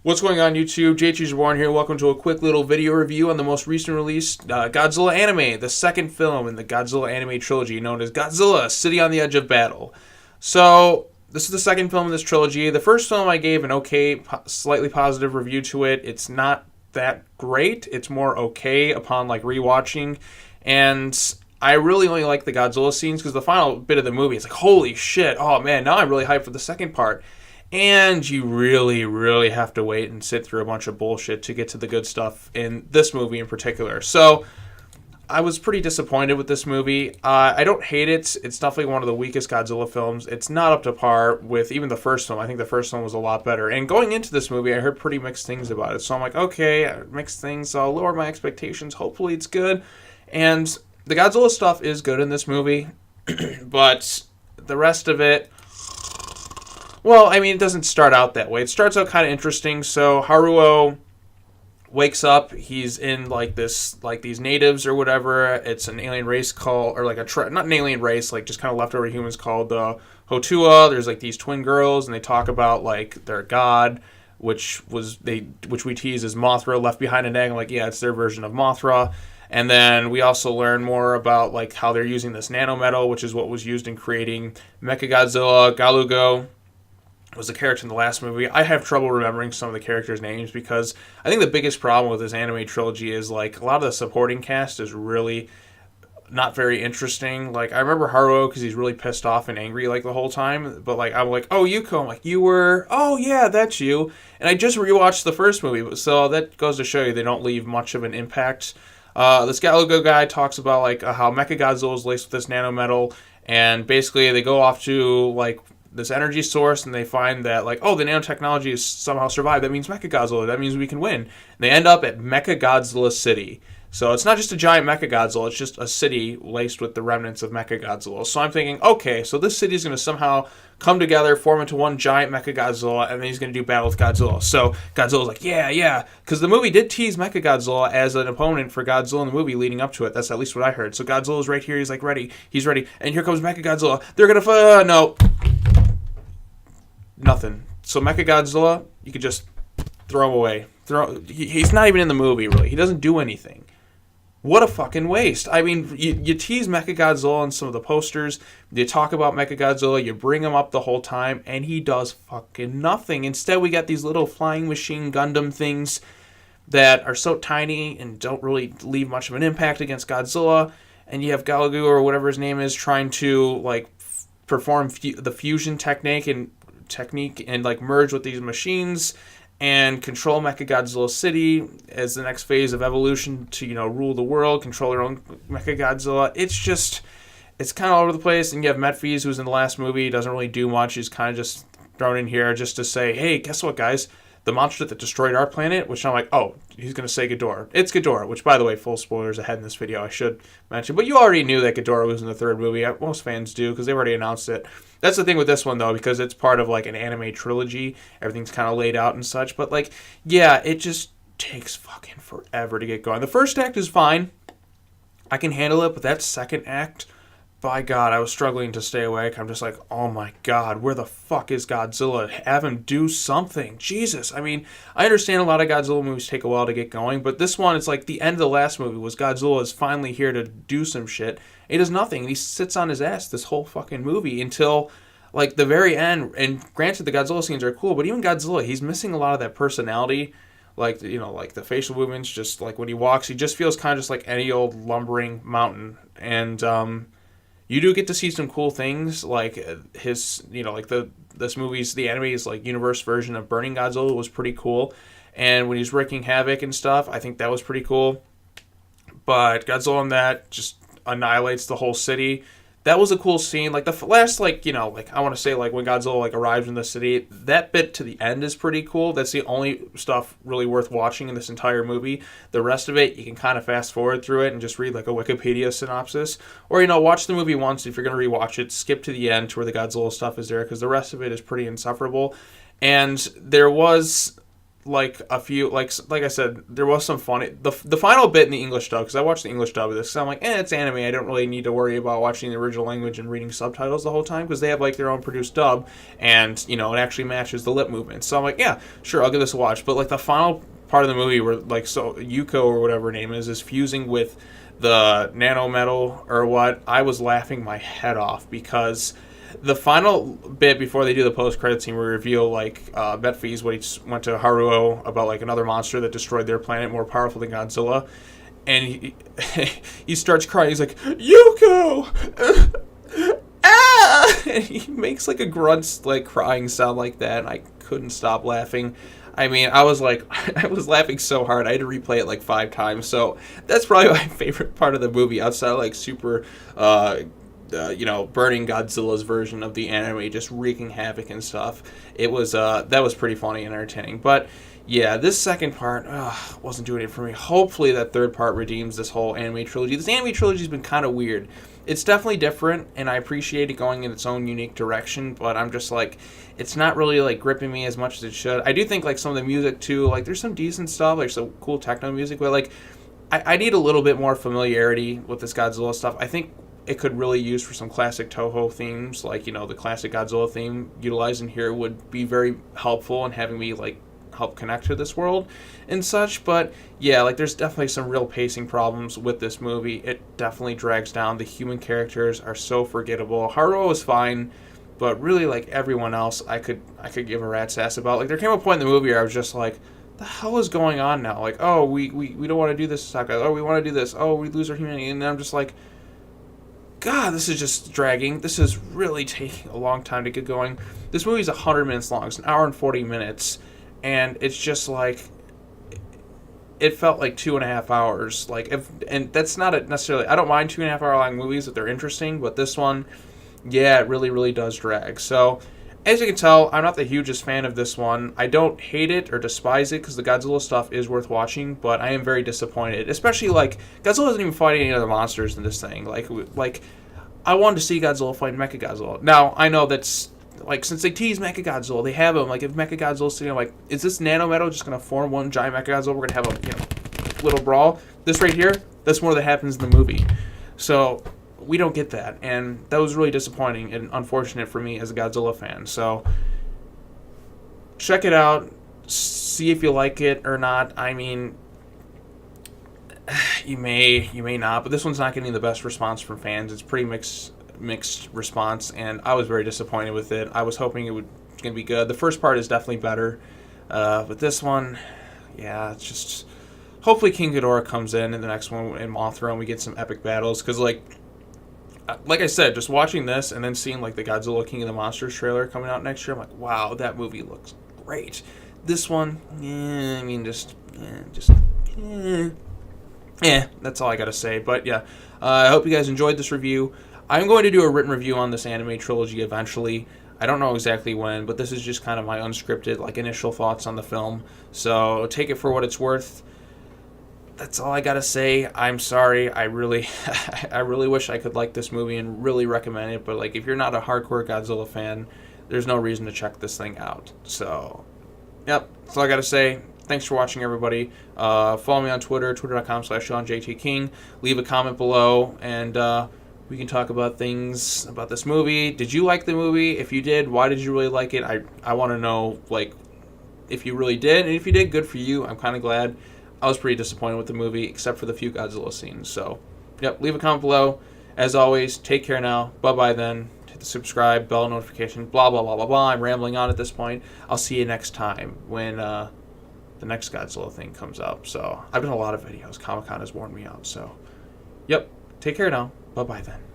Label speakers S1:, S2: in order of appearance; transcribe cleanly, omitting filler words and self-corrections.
S1: What's going on YouTube? JT's Reborn here. Welcome to a quick little video review on the most recent release, Godzilla Anime, the second film in the Godzilla Anime trilogy known as Godzilla, City on the Edge of Battle. So, this is the second film in this trilogy. The first film I gave an okay, slightly positive review to it. It's not that great. It's more okay upon rewatching. And I really only like the Godzilla scenes because the final bit of the movie is like, holy shit, oh man, now I'm really hyped for the second part. And you really, really have to wait and sit through a bunch of bullshit to get to the good stuff in this movie in particular. So, I was pretty disappointed with this movie. I don't hate it. It's definitely one of the weakest Godzilla films. It's not up to par with even the first film. I think the first one was a lot better. And going into this movie, I heard pretty mixed things about it. So I'm like, okay, mixed things. So I'll lower my expectations. Hopefully it's good. And the Godzilla stuff is good in this movie. But the rest of it... Well, I mean, it doesn't start out that way. It starts out kind of interesting. So Haruo wakes up. He's in these natives or whatever. It's an alien race called, or not an alien race, just kind of leftover humans called Hotua. There's these twin girls, and they talk about their god, which we tease as Mothra, left behind an egg. I'm like, yeah, it's their version of Mothra. And then we also learn more about how they're using this nanometal, which is what was used in creating Mechagodzilla. Galu-Gu was a character in the last movie. I have trouble remembering some of the characters' names because I think the biggest problem with this anime trilogy is a lot of the supporting cast is really not very interesting. I remember Haruo because he's really pissed off and angry the whole time. But I'm like, oh, Yuko. I'm like, you were, oh yeah, that's you. And I just rewatched the first movie, so that goes to show you they don't leave much of an impact. This Galu-Gu guy talks about how Mechagodzilla is laced with this nanometal, and basically they go off to this energy source, and they find that the nanotechnology has somehow survived. That means Mechagodzilla. That means we can win. And they end up at Mechagodzilla City. So it's not just a giant Mechagodzilla. It's just a city laced with the remnants of Mechagodzilla. So I'm thinking, okay, so this city is going to somehow come together, form into one giant Mechagodzilla, and then he's going to do battle with Godzilla. So Godzilla's like, yeah, because the movie did tease Mechagodzilla as an opponent for Godzilla in the movie leading up to it. That's at least what I heard. So Godzilla's right here. He's ready. He's ready. And here comes Mechagodzilla. They're going to no. Nothing. So Mechagodzilla, you could just throw away. He's not even in the movie, really. He doesn't do anything. What a fucking waste. I mean, you tease Mechagodzilla in some of the posters. You talk about Mechagodzilla. You bring him up the whole time, and he does fucking nothing. Instead, we got these little flying machine Gundam things that are so tiny and don't really leave much of an impact against Godzilla. And you have Galu-Gu, or whatever his name is, trying to perform the fusion technique and merge with these machines and control Mechagodzilla City as the next phase of evolution to rule the world, control their own Mechagodzilla. It's kind of all over the place. And you have Metphies, who's in the last movie, doesn't really do much. He's kind of just thrown in here just to say, hey, guess what, guys? The monster that destroyed our planet, which I'm like, oh, he's going to say Ghidorah. It's Ghidorah, which, by the way, full spoilers ahead in this video, I should mention. But you already knew that Ghidorah was in the third movie. Most fans do, because they've already announced it. That's the thing with this one, though, because it's part of, an anime trilogy. Everything's kind of laid out and such. But, yeah, it just takes fucking forever to get going. The first act is fine. I can handle it, but that second act... By God, I was struggling to stay awake. I'm just like, oh my God, where the fuck is Godzilla? Have him do something. Jesus. I mean, I understand a lot of Godzilla movies take a while to get going, but this one, it's the end of the last movie was Godzilla is finally here to do some shit. He does nothing. He sits on his ass this whole fucking movie until, the very end. And granted, the Godzilla scenes are cool, but even Godzilla, he's missing a lot of that personality. The facial movements, just when he walks, he just feels kind of just like any old lumbering mountain. And, you do get to see some cool things, his, this movie's, the anime's, universe version of Burning Godzilla was pretty cool. And when he's wreaking havoc and stuff, I think that was pretty cool. But Godzilla in that just annihilates the whole city. That was a cool scene. The last, I want to say, when Godzilla, arrives in the city, that bit to the end is pretty cool. That's the only stuff really worth watching in this entire movie. The rest of it, you can kind of fast forward through it and just read, a Wikipedia synopsis. Or, watch the movie once. If you're going to rewatch it, skip to the end to where the Godzilla stuff is there, because the rest of it is pretty insufferable. And there was like a few like I said, there was some funny the final bit in the English dub, because I watched the English dub of this, so I'm like, it's anime, I don't really need to worry about watching the original language and reading subtitles the whole time, because they have like their own produced dub, and you know, it actually matches the lip movement. So I'm like, yeah, sure, I'll give this a watch. But like the final part of the movie where like, so Yuko or whatever her name is fusing with the nano metal or what, I was laughing my head off, because the final bit before they do the post-credit scene, we reveal like Betfees what he went to Haruo about like another monster that destroyed their planet, more powerful than Godzilla, and he he starts crying. He's like, Yuko, ah! And he makes like a grunt, like crying sound like that, and I couldn't stop laughing. I mean, I was like, I was laughing so hard, I had to replay it like 5 times. So that's probably my favorite part of the movie, outside of like super you know, burning Godzilla's version of the anime, just wreaking havoc and stuff. It was that was pretty funny and entertaining. But yeah, this second part wasn't doing it for me. Hopefully that third part redeems this whole anime trilogy. This anime trilogy's been kind of weird. It's definitely different, and I appreciate it going in its own unique direction, but I'm just like, it's not really like gripping me as much as it should. I do think like some of the music too, like there's some decent stuff, like some cool techno music, but like I need a little bit more familiarity with this Godzilla stuff. I think it could really use for some classic Toho themes, like, you know, the classic Godzilla theme utilized in here would be very helpful in having me like help connect to this world and such. But yeah, like there's definitely some real pacing problems with this movie. It definitely drags down. The human characters are so forgettable. Haruo is fine, but really like everyone else I could give a rat's ass about. Like there came a point in the movie where I was just like, the hell is going on now? Like, oh, we don't want to do this, Saka. Oh, we want to do this. Oh, we lose our humanity. And then I'm just like, God, this is just dragging. This is really taking a long time to get going. This movie is 100 minutes long. It's an hour and 40 minutes. And it's just like, it felt like 2.5 hours. Like, and that's not necessarily, I don't mind 2.5 hour long movies if they're interesting, but this one, yeah, it really, really does drag. So, as you can tell, I'm not the hugest fan of this one. I don't hate it or despise it, because the Godzilla stuff is worth watching, but I am very disappointed. Especially, like, Godzilla doesn't even fight any other monsters in this thing. Like I wanted to see Godzilla fight Mechagodzilla. Now, I know that's, like, since they tease Mechagodzilla, they have him. Like, if Mechagodzilla's sitting, like, is this nanometal just going to form one giant Mechagodzilla? We're going to have a, you know, little brawl. This right here, that's more that happens in the movie. So we don't get that, and that was really disappointing and unfortunate for me as a Godzilla fan. So check it out, see if you like it or not. I mean, you may not, but this one's not getting the best response from fans. It's pretty mixed response, and I was very disappointed with it. I was hoping it was going to be good. The first part is definitely better, but this one, yeah, it's just, hopefully King Ghidorah comes in the next one, in Mothra, and we get some epic battles, because like I said, just watching this and then seeing like the Godzilla King of the Monsters trailer coming out next year, I'm like, wow, that movie looks great. This one, I mean, that's all I gotta say. But yeah, I hope you guys enjoyed this review. I'm going to do a written review on this anime trilogy eventually. I don't know exactly when, but this is just kind of my unscripted, like, initial thoughts on the film. So take it for what it's worth. That's all I gotta say. I'm sorry. I really wish I could like this movie and really recommend it, but like, if you're not a hardcore Godzilla fan, there's no reason to check this thing out. So, yep, that's all I gotta say. Thanks for watching, everybody. Follow me on Twitter, twitter.com/SeanJTKing. Leave a comment below, and we can talk about things about this movie. Did you like the movie? If you did, why did you really like it? I want to know, like, if you really did, and if you did, good for you. I'm kind of glad. I was pretty disappointed with the movie, except for the few Godzilla scenes. So, yep, leave a comment below. As always, take care now. Bye-bye then. Hit the subscribe, bell notification, blah, blah, blah, blah, blah. I'm rambling on at this point. I'll see you next time when the next Godzilla thing comes up. So, I've done a lot of videos. Comic-Con has worn me out. So, yep, take care now. Bye-bye then.